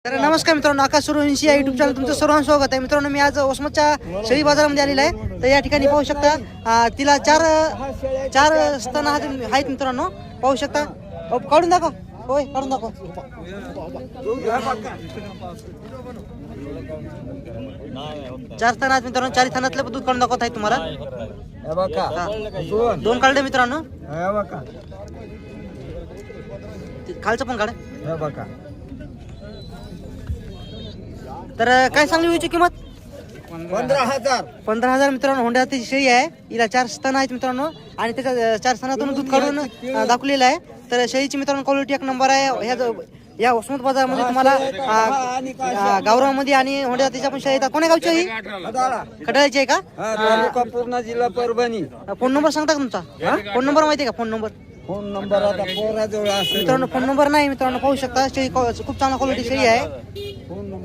तर नमस्कार मित्रांनो, आकाश सूर्यवंशी या युट्यूब चॅनल तुमचं सर्वांचं स्वागत आहे. मित्रांनो, मी आज वसमतच्या शेळी बाजारामध्ये आलेला आहे. तर या ठिकाणी पाहू शकता तिला चार स्तन आहेत मित्रांनो, पाहू शकता. काढून दाखव, होय काढून दाखव. चार स्तन आहेत मित्रांनो, चार स्तनातलं दूध काढून दाखवत आहे तुम्हाला. दोन काढले मित्रांनो, खालचं पण काढ. तर काय सांगली होईची किंमत? 15,000 मित्रांनो. होंड्याची शेळी आहे, हिला 4 स्तन आहेत मित्रांनो आणि त्याच्या 4 स्तनातून दूध काढून दाखवलेलं आहे. तर शेळीची मित्रांनो क्वालिटी एक नंबर आहे. या वसमत बाजारामध्ये तुम्हाला गावरामध्ये आणि होंड्या त्याच्या पण शेळी येतात. कोण्या गावची आहे ही? खडाळ्याची आहे का? पूर्ण जिल्हा परभणी. फोन नंबर सांगता का तुमचा? फोन नंबर माहिती आहे का? फोन नंबर आता पोराजवळ असेल मित्रांनो, फोन नंबर नाही मित्रांनो. पाहू शकता शेळी खूप चांगला क्वालिटी शेळी आहे. Phone number